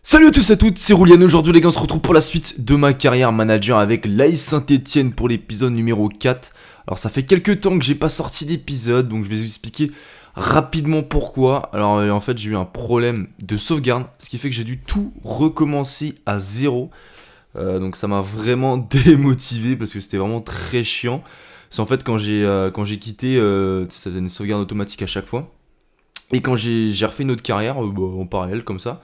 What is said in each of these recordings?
Salut à tous et à toutes, c'est Roulian. Aujourd'hui les gars, on se retrouve pour la suite de ma carrière manager avec l'AS Saint-Etienne pour l'épisode numéro 4. Alors ça fait quelques temps que j'ai pas sorti d'épisode, donc je vais vous expliquer rapidement pourquoi. Alors en fait j'ai eu un problème de sauvegarde, ce qui fait que j'ai dû tout recommencer à zéro. Donc ça m'a vraiment démotivé parce que c'était vraiment très chiant. C'est en fait quand j'ai quitté, ça faisait une sauvegarde automatique à chaque fois. Et quand j'ai refait une autre carrière, en parallèle comme ça.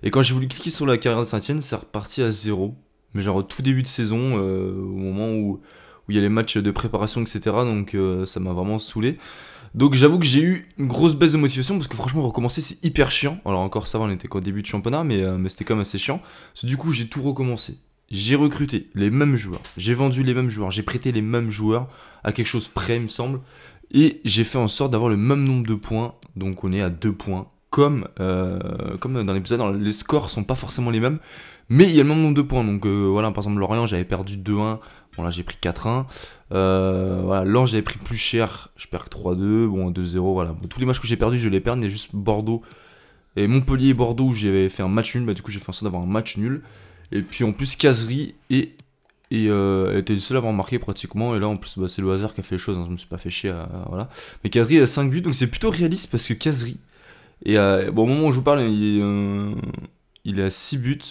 Et quand j'ai voulu cliquer sur la carrière de Saint-Etienne, c'est reparti à zéro. Mais genre au tout début de saison, au moment où il y a les matchs de préparation, etc. Donc ça m'a vraiment saoulé. Donc j'avoue que j'ai eu une grosse baisse de motivation parce que franchement recommencer c'est hyper chiant. Alors encore ça va, on était qu'au début de championnat, mais c'était quand même assez chiant. Parce que du coup j'ai tout recommencé. J'ai recruté les mêmes joueurs, j'ai vendu les mêmes joueurs, j'ai prêté les mêmes joueurs à quelque chose près il me semble. Et j'ai fait en sorte d'avoir le même nombre de points. Donc on est à 2 points. Comme dans l'épisode, les scores sont pas forcément les mêmes, mais il y a le même nombre de points. Donc voilà, par exemple Lorient, j'avais perdu 2-1, bon là j'ai pris 4-1. Voilà, Lens j'avais pris plus cher, je perds 3-2, bon 2-0, voilà. Bon, tous les matchs que j'ai perdus, je les perds, il y a juste Bordeaux et Montpellier et Bordeaux où j'avais fait un match nul, du coup j'ai fait en sorte d'avoir un match nul. Et puis en plus Cazerie était le seul à avoir marqué pratiquement, et là en plus c'est le hasard qui a fait les choses, hein, je me suis pas fait chier, voilà. Mais Cazerie a 5 buts, donc c'est plutôt réaliste parce que Cazerie, et bon, au moment où je vous parle, il est à 6 buts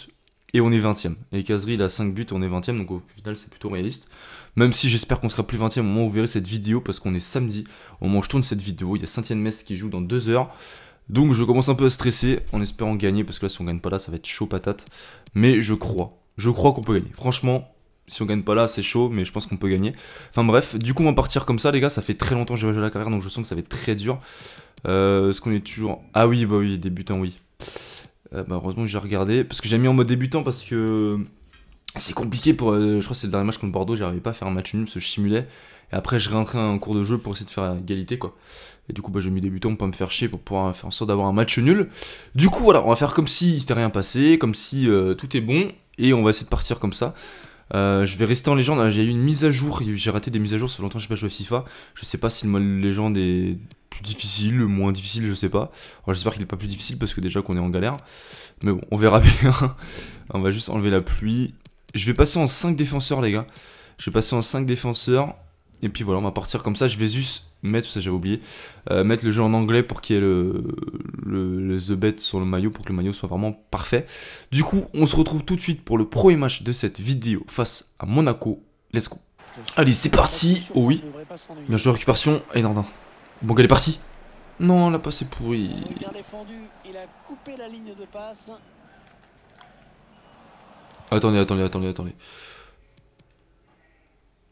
et on est 20ème. Et Cazerie il a 5 buts et on est 20ème, donc au final c'est plutôt réaliste. Même si j'espère qu'on sera plus 20ème au moment où vous verrez cette vidéo, parce qu'on est samedi, au moment où je tourne cette vidéo, il y a Saint-Etienne-Metz qui joue dans 2 heures. Donc je commence un peu à stresser en espérant gagner, parce que là si on gagne pas là ça va être chaud patate. Mais je crois qu'on peut gagner. Franchement, si on gagne pas là c'est chaud, mais je pense qu'on peut gagner. Enfin bref, du coup on va partir comme ça les gars, ça fait très longtemps que j'ai joué à la carrière, donc je sens que ça va être très dur. Est-ce qu'on est toujours... Ah oui, bah oui, débutant, oui. Heureusement que j'ai regardé, parce que j'ai mis en mode débutant, parce que c'est compliqué pour... je crois que c'est le dernier match contre Bordeaux, j'arrivais pas à faire un match nul, parce que je simulais. Et après, je réentrais en cours de jeu pour essayer de faire égalité, quoi. Et du coup, j'ai mis débutant pour pas me faire chier, pour pouvoir faire en sorte d'avoir un match nul. Du coup, voilà, on va faire comme si il s'était rien passé, comme si tout est bon, et on va essayer de partir comme ça. Je vais rester en légende. J'ai eu une mise à jour, j'ai raté des mises à jour, ça fait longtemps que je n'ai pas joué à FIFA. Je sais pas si le mode légende est plus difficile, moins difficile, je sais pas. Alors j'espère qu'il est pas plus difficile parce que déjà qu'on est en galère. Mais bon, on verra bien. On va juste enlever la pluie. Je vais passer en 5 défenseurs les gars. Je vais passer en 5 défenseurs. Et puis voilà, on va partir comme ça. Je vais juste mettre, ça j'avais oublié, mettre le jeu en anglais pour qu'il y ait le The Bet sur le maillot, pour que le maillot soit vraiment parfait. Du coup, on se retrouve tout de suite pour le premier match de cette vidéo face à Monaco. Let's go. Allez, c'est parti. Oh oui. Bien joué, récupération. Et Nordin. Bon, elle est partie. Non, la passe est pourrie. Bien défendu, il a coupé la ligne de passe. Attendez.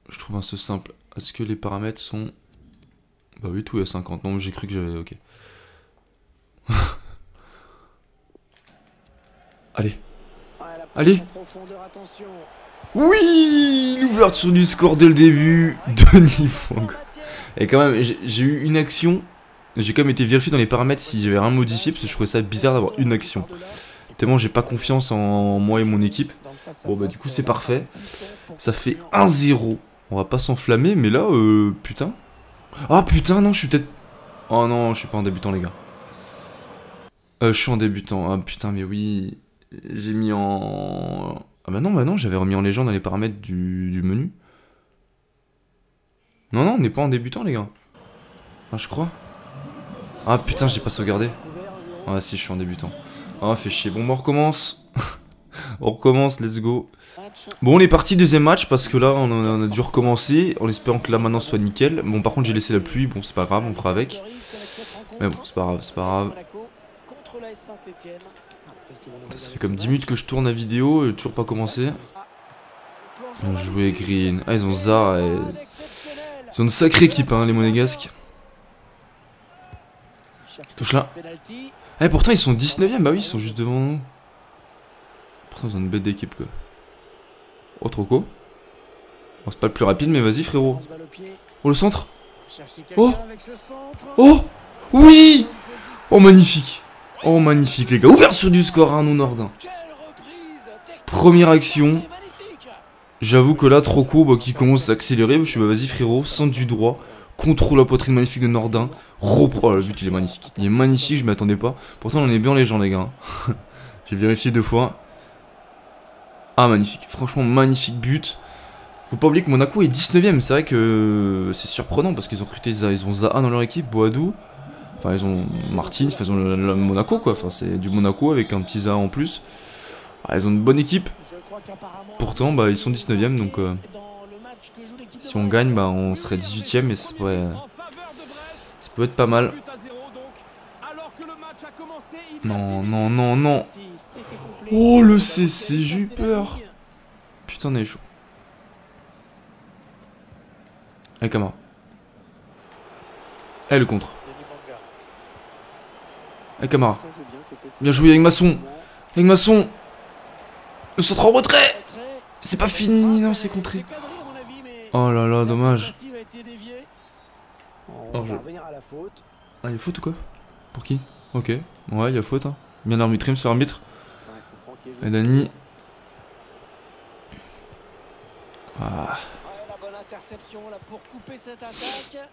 Je trouve un peu simple. Est-ce que les paramètres sont... Bah oui, tout est à 50. Non, j'ai cru que j'avais... Ok. Allez. Allez. Oui, l'ouverture du score dès le début. Denis Fong. Et quand même, j'ai eu une action. J'ai quand même été vérifié dans les paramètres si j'avais rien modifié, parce que je trouvais ça bizarre d'avoir une action. Tellement j'ai pas confiance en moi et mon équipe. Bon bah du coup c'est parfait. Ça fait 1-0. On va pas s'enflammer, mais là, putain. Ah putain, non, je suis peut-être... Oh non, je suis pas en débutant les gars. Je suis en débutant. Ah putain, mais oui. J'ai mis en... Ah bah non, j'avais remis en légende dans les paramètres du menu. Non, on n'est pas en débutant les gars. Ah, je crois. Ah putain, j'ai pas sauvegardé. Ah si, je suis en débutant. Ah, fait chier. Bon, on recommence. On recommence, let's go. Bon, on est parti, deuxième match, parce que là, on a dû recommencer, en espérant que là, maintenant, soit nickel. Bon, par contre, j'ai laissé la pluie, bon, c'est pas grave, on fera avec. Mais bon, c'est pas grave. Ça fait comme 10 minutes que je tourne la vidéo, et toujours pas commencé. Bien joué, Green. Ah, ils ont Zara. Ils ont une sacrée équipe, hein, les Monégasques. Touche là. Eh, pourtant, ils sont 19ème, bah oui, ils sont juste devant nous. Pourtant, ils ont une bête d'équipe, quoi. Oh, trop cool. Bon, c'est pas le plus rapide, mais vas-y, frérot. Oh, le centre. Oh. Oh. Oui. Oh, magnifique. Oh, magnifique, les gars. Ouverture du score, Arnaud Nordin. Première action. J'avoue que là, trop court, bah, qui commence à accélérer. Je suis bah, vas-y, frérot, centre du droit. Contrôle la poitrine magnifique de Nordin. Reprend. Oh, le but, il est magnifique. Il est magnifique, je m'y attendais pas. Pourtant, on est bien les gens, les gars. J'ai vérifié 2 fois. Ah, magnifique. Franchement, magnifique but. Faut pas oublier que Monaco est 19ème. C'est vrai que c'est surprenant parce qu'ils ont recruté ils ont Zaha dans leur équipe, Boadou. Enfin, ils ont Martins, ils ont le Monaco quoi. Enfin, c'est du Monaco avec un petit Zaha en plus. Ah, ils ont une bonne équipe. Pourtant, bah, ils sont 19ème donc si on gagne, bah, on serait 18ème et ça peut être pas mal. Non, non, non, non. Oh, le CC, j'ai eu peur. Putain, on est chaud. Allez, Camara. Allez, le contre. Allez, Camara. Bien joué avec Masson. Avec Masson. Le centre en retrait. C'est pas fini, non, c'est contré. Oh là là, dommage. Oh, ah, il y a faute ou quoi? Pour qui? Ok. Ouais, il y a faute. Hein. Bien arbitré, monsieur l'arbitre. Et Dani. Ah. La bonne interception là pour couper cette attaque.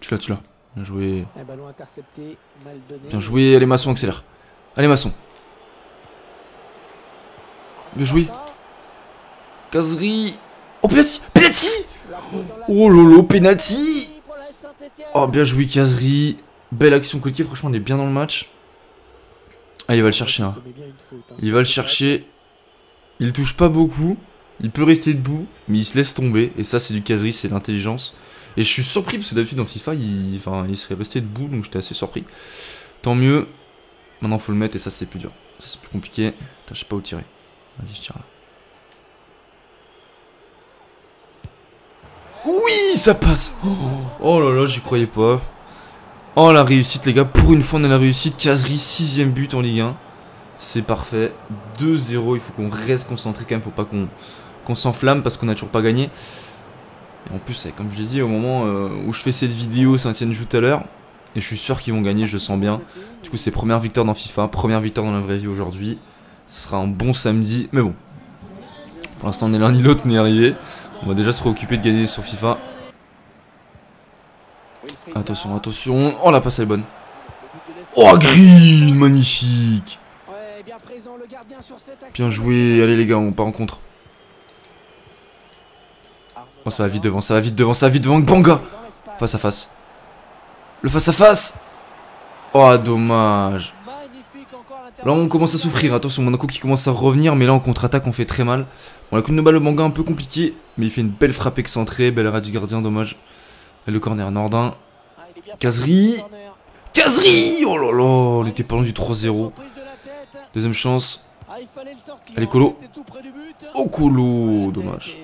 Tu l'as. Bien joué. Un ballon intercepté, mal donné. Bien joué. Allez, Masson, accélère. Allez, Masson. Bien joué. Caserie. Oh, penalty. Penalty. Oh lolo, penalty. Oh, bien joué, Caserie. Belle action collective. Franchement, on est bien dans le match. Ah, il va le chercher. Hein. Il va le chercher. Il touche pas beaucoup. Il peut rester debout. Mais il se laisse tomber. Et ça, c'est du Caserie. C'est l'intelligence. Et je suis surpris parce que d'habitude, dans FIFA, il serait resté debout. Donc, j'étais assez surpris. Tant mieux. Maintenant, faut le mettre. Et ça, c'est plus dur. Ça, c'est plus compliqué. Putain, je sais pas où tirer. Vas-y, je tire là. Oui, ça passe. Oh là là, j'y croyais pas. Oh, la réussite, les gars. Pour une fois, on a la réussite. Caserie, 6ème but en Ligue 1. C'est parfait. 2-0. Il faut qu'on reste concentré quand même. Faut pas qu'on s'enflamme parce qu'on a toujours pas gagné. Et en plus, comme je l'ai dit, au moment où je fais cette vidéo, Saint-Etienne joue tout à l'heure. Et je suis sûr qu'ils vont gagner, je le sens bien. Du coup, c'est première victoire dans FIFA. Première victoire dans la vraie vie aujourd'hui. Ce sera un bon samedi. Mais bon. Pour l'instant, on est l'un ni l'autre n'est arrivé. On va déjà se préoccuper de gagner sur FIFA. Attention, attention. Oh, la passe elle est bonne. Oh, Green, magnifique. Bien joué. Allez les gars, on part en contre. Oh, ça va vite devant, ça va vite devant, ça va vite devant. Banga. Face à face. Le face à face. Oh, dommage. Là on commence à souffrir, attention Monaco qui commence à revenir, mais là en contre-attaque on fait très mal. Bon, la coup de balle, le Banga un peu compliqué, mais il fait une belle frappe excentrée, belle arrêt du gardien, dommage. Et le corner Nordin. Caserie. Caserie. Oh là là, on était pas loin du 3-0. Deuxième chance. Allez Colo. Oh Colo, dommage.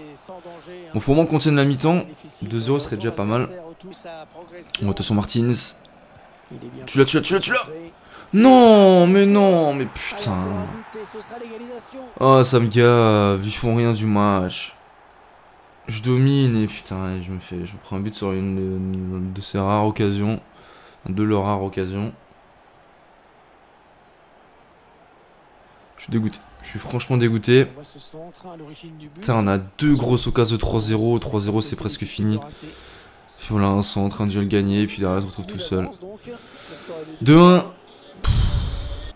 Bon, faut au moins qu'on tienne la mi-temps. 2-0 serait déjà pas mal. Bon, attention Martins. Tu l'as. Non, mais putain. Oh, ça me gave. Ils font rien du match. Je domine et putain, je prends un but sur une de ces rares occasions. De leurs rares occasions. Je suis dégoûté. Je suis franchement dégoûté. Putain, on a deux grosses occasions de 3-0. 3-0, c'est presque fini. Voilà, un centre, un duel gagné. Et puis derrière, on se retrouve tout seul. 2-1.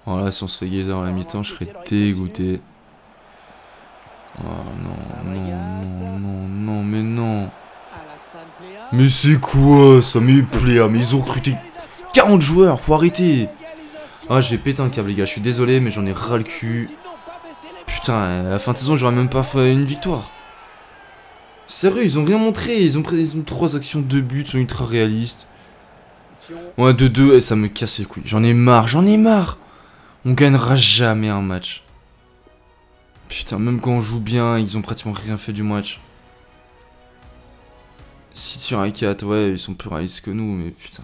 Voilà, si on se fait gagner à la mi-temps, je serais dégoûté. Oh non, mais non. Mais c'est quoi ça? Mais plaît, mais ils ont recruté 40 joueurs, faut arrêter. Ah, je vais péter un câble, les gars, je suis désolé, mais j'en ai ras le cul. Putain, à la fin de saison, j'aurais même pas fait une victoire. Sérieux, ils ont rien montré. Ils ont 3 actions, 2 buts, sont ultra réalistes. Ouais, 2-2, et ça me casse les couilles. J'en ai marre. On gagnera jamais un match. Putain, même quand on joue bien, ils ont pratiquement rien fait du match. 6 tirs à 4, ouais, ils sont plus réalistes que nous, mais putain.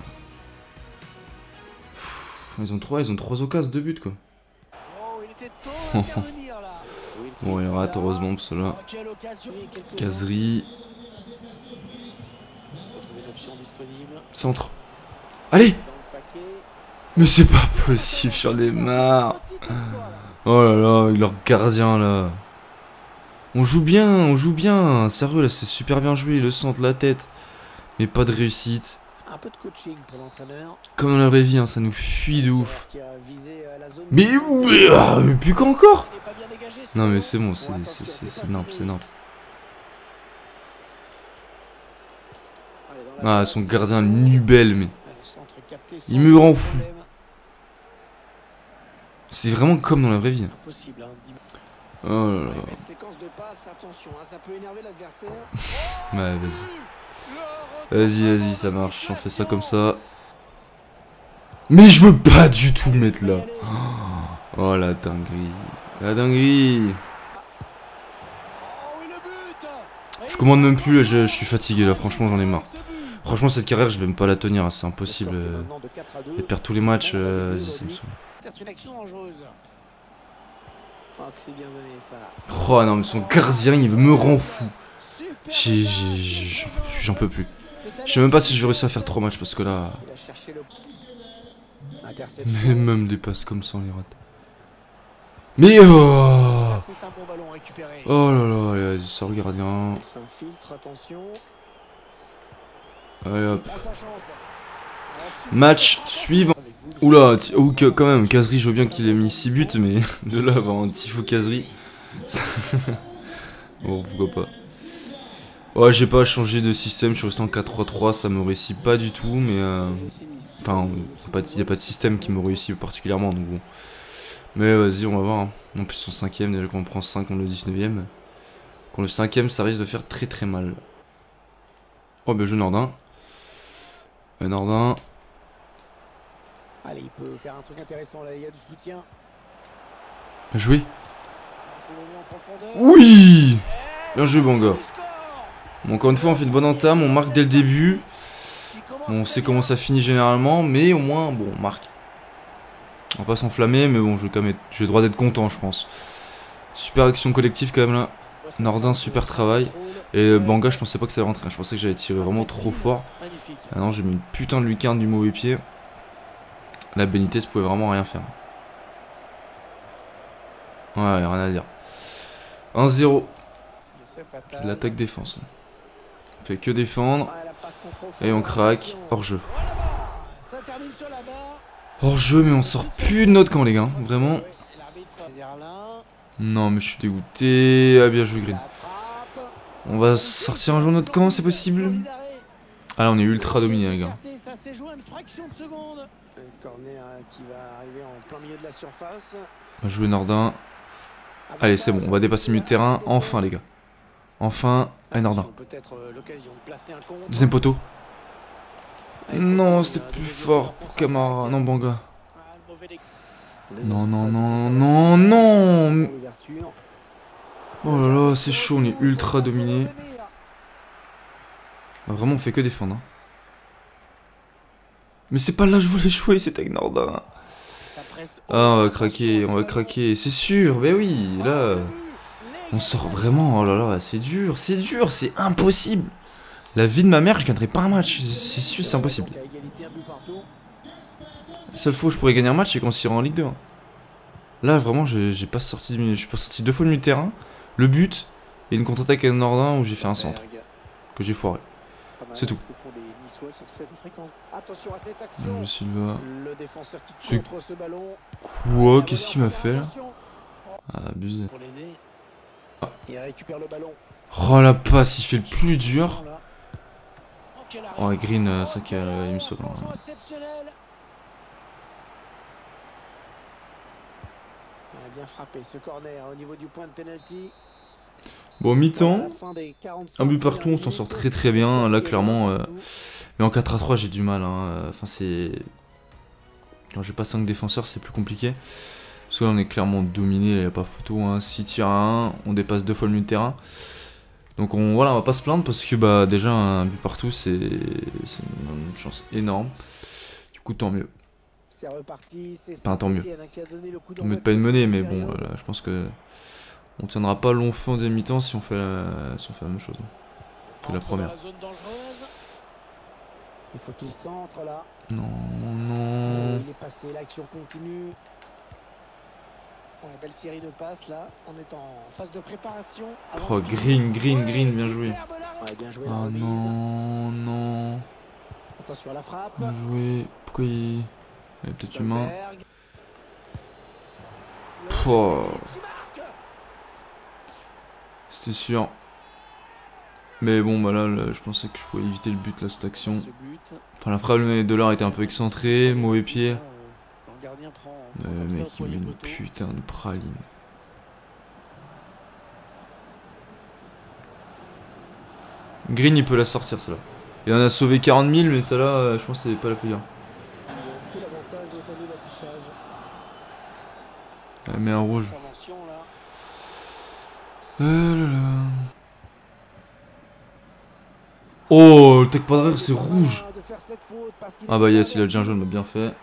Ils ont 3 occasions, 2 buts, quoi. Bon, il rate, heureusement, pour cela. Caserie. Centre. Allez! Mais c'est pas possible, j'en ai marre. Oh là là, avec leur gardien là. On joue bien. Sérieux là, c'est super bien joué. Le centre, la tête. Mais pas de réussite. Un peu de coaching pour l'entraîneur. Comme dans la vraie vie, hein, ça nous fuit de ouf. Qui a visé, la zone Mais puis quoi encore? il est pas bien dégagé, Non mais ballon. c'est bon, Bon, c'est attention, énorme, fini. c'est énorme. Allez, dans la Ah, passe, son gardien nubel, mais Allez, centre capté il sans me rend fou. problème. C'est vraiment comme dans la vraie vie. Impossible, hein. Oh là là. Ouais, belle séquence de passes, attention, hein, ça peut énerver l'adversaire. Ouais, vas-y, ça marche, on fait ça comme ça. Mais je veux pas du tout le mettre là. Oh la dinguerie. La dinguerie. Oh, oui, le but. Je commande même plus, là, je suis fatigué là, franchement j'en ai marre. Franchement cette carrière je vais même pas la tenir, hein, c'est impossible. Et perdre tous les matchs, vas-y ça me saoule. C'est une action dangereuse. Oh, que c'est bien donné ça. Oh non mais son gardien il me rend fou. Super J'en peux plus. Je sais même pas si je vais réussir à faire 3 matchs parce que là... Il a cherché le... Mais Interception. même des passes comme ça on les rate. Mais oh, C'est un bon ballon récupéré. oh là là, allez, vas-y sors le gardien. Il s'infiltre, attention. Allez hop. Il prend sa chance. Match suivant. Oula, quand même, Kazri, je veux bien qu'il ait mis 6 buts, mais de là avoir un tifo Kazri. Bon, pourquoi pas. Ouais, j'ai pas changé de système, je suis resté en 4-3-3, ça me réussit pas du tout, mais enfin, il n'y a pas de système qui me réussit particulièrement, donc bon. Mais vas-y, on va voir. Hein. En plus, son 5ème, déjà qu'on prend 5 contre le 19ème. Contre le 5ème, ça risque de faire très très mal. Oh, ben jeu Nordin. Nordin. Allez, il peut faire un truc intéressant là, il y a du soutien. Bien joué. C'est donné en profondeur. Oui! Bien joué, bon gars. Bon, encore une fois, on fait une bonne entame, on marque dès le début. Bon, on sait comment ça finit généralement, mais au moins, bon, on marque. On va pas s'enflammer, mais bon, j'ai le droit d'être content, je pense. Super action collective quand même là. Nordin, super travail. Et Banga, je pensais pas que ça allait rentrer. Je pensais que j'allais tirer vraiment trop fort. Ah non, j'ai mis une putain de lucarne du mauvais pied. La Benitez pouvait vraiment rien faire. Ouais, rien à dire. 1-0. L'attaque défense. On fait que défendre. Et on craque. Hors jeu. Hors jeu, mais on sort plus de notre camp, les gars. Vraiment. Non, mais je suis dégoûté. Ah, bien joué, Green. On va sortir un jour de notre camp, c'est possible? Ah là, on est ultra dominé, les gars. On va jouer Nordin. Allez, c'est bon, on va dépasser le milieu de terrain. Enfin, les gars. Enfin, allez, Nordin. Deuxième poteau. Non, c'était plus fort pour Camara. Non, Banga. Non, non, non, non, non. Oh là là, c'est chaud, on est ultra dominé. Vraiment, on fait que défendre. Hein. Mais c'est pas là que je voulais jouer, c'était avec Nordin. Ah, on va craquer, c'est sûr, mais oui, là. On sort vraiment, oh là là, c'est dur, c'est impossible. La vie de ma mère, je gagnerai pas un match, c'est sûr, c'est impossible. La seule fois où je pourrais gagner un match, c'est quand on s'ira en Ligue 2. Hein. Là, vraiment, je suis pas sorti 2 fois du milieu de terrain, le but, et une contre-attaque avec Nordin où j'ai fait un centre, que j'ai foiré. C'est tout. Je suis là. C'est quoi? Qu'est-ce qu'il m'a fait là? Ah, abusé. Oh la passe, il fait le plus dur. Oh, Green, ça qui il me saute. Bien frappé ce corner au niveau du point de penalty. Bon, mi-temps, un but partout, on s'en sort très très bien. Là, clairement, mais en 4-3, j'ai du mal. Hein. Enfin, c'est. Quand j'ai pas 5 défenseurs, c'est plus compliqué. Parce que là, on est clairement dominé, il n'y a pas photo. Hein. 6 tirs à 1, on dépasse 2 fois le milieu de terrain. Donc, voilà, on va pas se plaindre parce que bah, déjà, un but partout, c'est une chance énorme. Du coup, tant mieux. Enfin, tant mieux. On met pas une monnaie, mais bon, là, je pense que. On tiendra pas long feu en deuxième mi-temps si on fait la même chose que la première. Il faut qu'il centre là. Non, non. Il est passé, l'action continue. Ouais, belle série de passes là. On est en phase de préparation. Oh, Green, bien joué. Ouais, bien joué Oh non, non. Attention à la frappe. Bien joué. Pourquoi il est peut-être humain. Oh. C'était sûr. Mais bon, bah là, je pensais que je pouvais éviter le but là, cette action. Enfin, la frappe de l'art était un peu excentrée, mauvais pied. Le mec, il met une putain de praline. Green, il peut la sortir, celle-là. Il en a sauvé 40 000, mais celle-là, je pense que c'est pas la plus dure. Elle met un rouge. Oh, le tech pas derrière, c'est rouge. Ah bah yes, il a déjà un jaune, bah bien fait.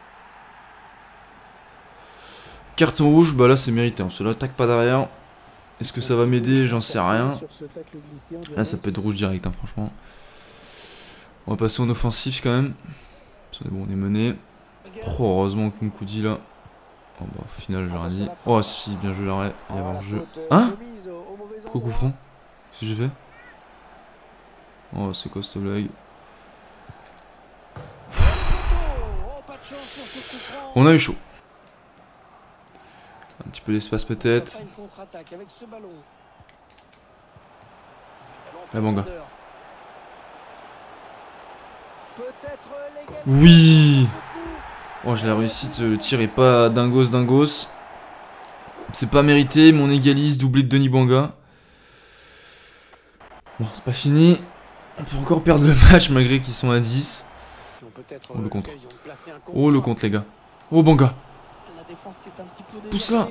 Carton rouge, bah là c'est mérité. Hein. Cela tac pas derrière. Est-ce que ça va m'aider? J'en sais rien. Là ça peut être rouge direct, hein, franchement. On va passer en offensif quand même. Bon, on est mené. Oh, heureusement que Mkoudi là. Oh bah au final j'ai rien dit. Oh si, bien joué l'arrêt. Il y avait un jeu. Hein? Pourquoi coup franc? Qu'est-ce que j'ai fait? Oh c'est quoi cette blague? On a eu chaud. Un petit peu d'espace peut-être. Ah bon gars. Oui. Oh je l'ai réussi, le tir est pas dingos. C'est pas mérité, mais on égalise, doublé de Denis Bouanga. Bon c'est pas fini. On peut encore perdre le match malgré qu'ils sont à 10. Oh le contre. Oh le contre les gars. Oh Bouanga. Pousse là.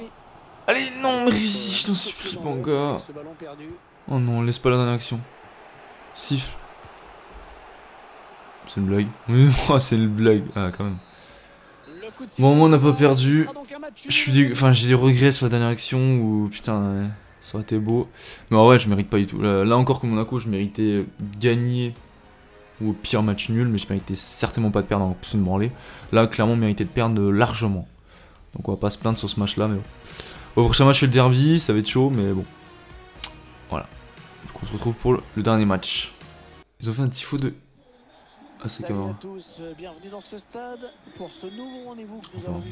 Allez non mais réussis, je t'en supplie Bouanga. Oh non, laisse pas la dernière action. Siffle. C'est une blague. Oui, oh, c'est une blague. Ah quand même. Bon, moi on n'a pas perdu. J'ai des regrets sur la dernière action où putain, ça aurait été beau. Mais en vrai, je mérite pas du tout. Là encore, comme Monaco, je méritais gagner ou au pire match nul, mais je méritais certainement pas de perdre en plus de me branler. Là, clairement, on méritait de perdre largement. Donc on va pas se plaindre sur ce match-là, mais bon. Au prochain match, c'est le derby, ça va être chaud, mais bon. Voilà. Donc on se retrouve pour le dernier match. Ils ont fait un tifo de. Ah c'est Camara.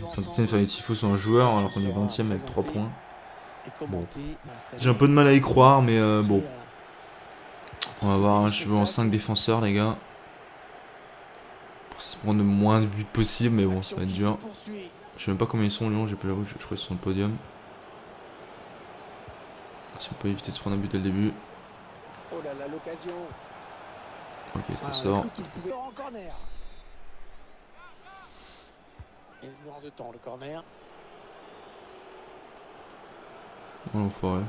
Saint-Etienne fait des tifos sur un joueur alors qu'on est 20ème avec 3 points. Bon. J'ai un peu de mal à y croire mais bon. On va voir, je veux en 5 défenseurs les gars. Pour se prendre le moins de buts possible mais bon ça va être dur. Je sais même pas combien ils sont Lyon, j'ai pas la rouge, je crois qu'ils sont sur le podium. Si on peut éviter de se prendre un but dès le début. Ok, ça sort. Oh l'enfoiré.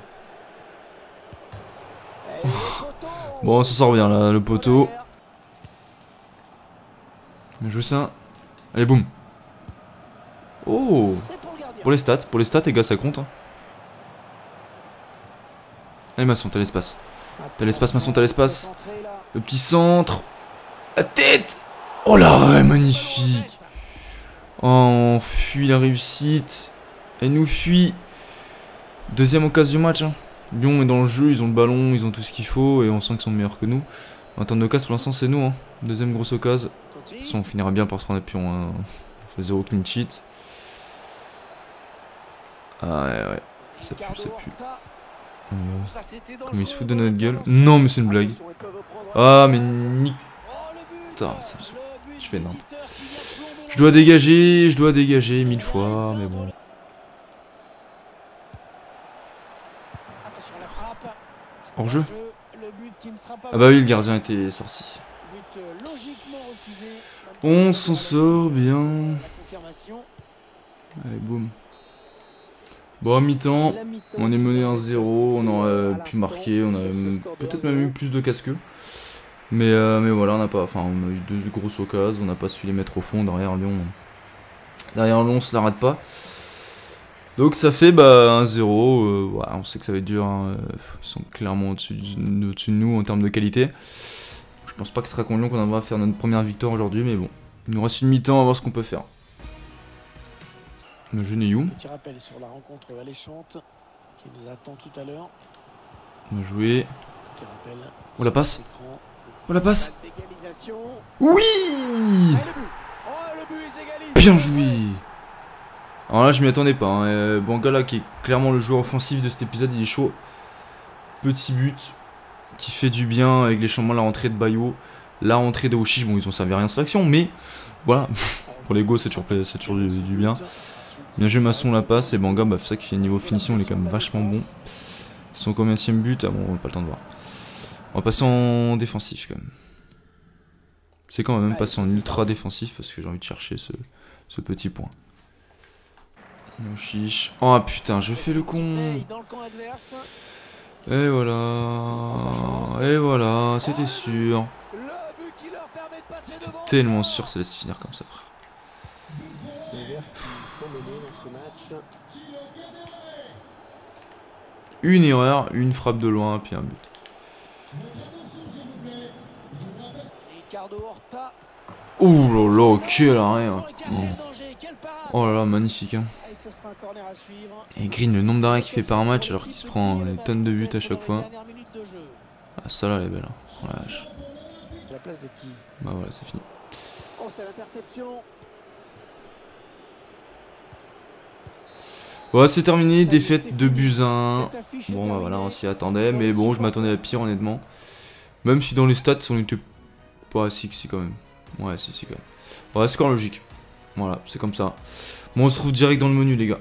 Bon, ça sort bien là, le poteau. Bien joué ça. Allez, boum. Oh. Pour les stats les gars, ça compte. Hein. Allez, Masson, t'as l'espace. T'as l'espace, Masson, t'as l'espace. Le petit centre. La tête. Oh l'arrêt, magnifique. Oh, on fuit la réussite. Elle nous fuit. Deuxième occasion du match. Hein. Lyon est dans le jeu, ils ont le ballon, ils ont tout ce qu'il faut. Et on sent qu'ils sont meilleurs que nous. En termes d'occasion, pour l'instant, c'est nous. Hein. Deuxième grosse occasion. De toute façon, on finira bien par se prendre un pion. Hein. On fait 0 clean sheet. Ah ouais. Ça pue. Comme ils se foutent de notre gueule. Non, mais c'est une blague. Ah, mais nique. Putain, je fais n'importe. Je dois dégager 1000 fois, mais bon. Hors jeu. Ah bah oui, le gardien était sorti. On s'en sort bien. Allez, boum. Bon, à mi-temps, on est mené 1-0, on aurait pu marquer, on a peut-être même eu plus de casse qu'eux. Mais voilà, on a eu 2 grosses occasions, on n'a pas su les mettre au fond derrière Lyon. Derrière Lyon, on se la rate pas. Donc ça fait 1-0, ouais, on sait que ça va être dur, hein. Ils sont clairement au-dessus de nous en termes de qualité. Je pense pas que ce sera contre Lyon qu'on va faire notre première victoire aujourd'hui, mais bon. Il nous reste une mi-temps, on va voir ce qu'on peut faire. Le jeu n'est où? Petit rappel sur la rencontre alléchante qui nous attend tout à l'heure. Bien joué. Oh la passe. Oh la passe. Égalisation. Oui. Et le but. Oh, le but, ils égalisent. Bien joué. Alors là je m'y attendais pas, hein. Bangala qui est clairement le joueur offensif de cet épisode, il est chaud. Petit but qui fait du bien avec les changements, la rentrée de Bayo, la rentrée de Oshish, bon ils ont servi à rien sur l'action, mais voilà, pour les go c'est toujours du bien. Bien joué Masson la passe et Banga, bah, c'est ça qui fait niveau finition, il est quand même vachement bon. Ils sont combienième but? Ah bon, on n'a pas le temps de voir. On va passer en défensif quand même. C'est quand même passer en ultra défensif parce que j'ai envie de chercher ce petit point. Oshish. Oh putain, je fais le con. Et voilà, c'était sûr. C'était tellement sûr, ça laisse finir comme ça, frère. Une erreur, une frappe de loin, puis un but. Ouh là là, quel arrêt. Oh là là, magnifique. Hein. Et Green, le nombre d'arrêts qu'il fait par match alors qu'il se prend des tonnes de buts à chaque fois. Ah, ça là, elle est belle. Hein. Oh la vache. Bah voilà, c'est fini. Voilà, c'est terminé, défaite de buts 1. Bon bah voilà, on s'y attendait, mais bon, je m'attendais à pire honnêtement. Même si dans les stats, on était pas si quand même. Ouais, si quand même. Ouais, score logique. Voilà, c'est comme ça. Bon, on se trouve direct dans le menu, les gars.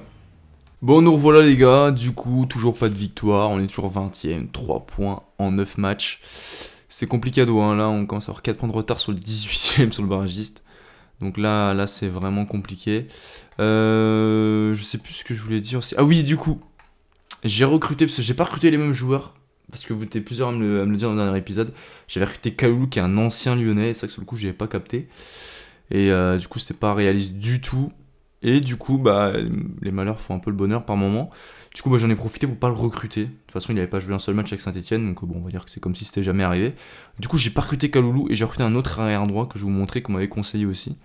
Bon, nous revoilà, les gars. Du coup, toujours pas de victoire. On est toujours 20ème. 3 points en 9 matchs. C'est compliqué, hein. Là, on commence à avoir 4 points de retard sur le 18ème, sur le barragiste. Donc là c'est vraiment compliqué. Je sais plus ce que je voulais dire aussi. Ah oui, du coup, j'ai recruté, parce que j'ai pas recruté les mêmes joueurs. Parce que vous étiez plusieurs à me le dire dans le dernier épisode. J'avais recruté Kaloulou qui est un ancien lyonnais. C'est vrai que sur le coup, j'avais pas capté. Et du coup, c'était pas réaliste du tout. Et du coup, bah, les malheurs font un peu le bonheur par moment. Du coup, bah, j'en ai profité pour pas le recruter. De toute façon, il n'avait pas joué un seul match avec Saint-Etienne. Donc bon, on va dire que c'est comme si c'était jamais arrivé. Du coup, j'ai pas recruté Kaloulou. Et j'ai recruté un autre arrière droit que je vais vous montrer, qu'on m'avait conseillé aussi.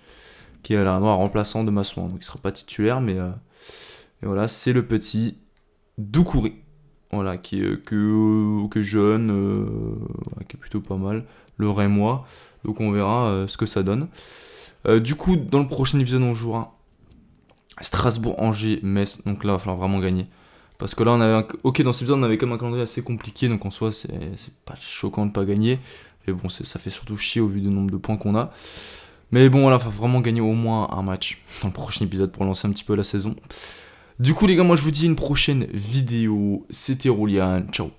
Qui est l'arrière droit remplaçant de Masson. Donc il sera pas titulaire. Mais et voilà, c'est le petit Doucouré. Voilà, qui est jeune, qui est plutôt pas mal, le Rémois, donc on verra ce que ça donne. Du coup, dans le prochain épisode, on jouera Strasbourg, Angers, Metz, donc là, il va falloir vraiment gagner. Parce que là, on avait ok, dans cet épisode, on avait quand même un calendrier assez compliqué, donc en soi, c'est pas choquant de pas gagner. Mais bon, ça fait surtout chier au vu du nombre de points qu'on a. Mais bon, voilà, il va vraiment gagner au moins un match dans le prochain épisode pour lancer un petit peu la saison. Du coup les gars, moi je vous dis une prochaine vidéo. C'était Roulian, ciao.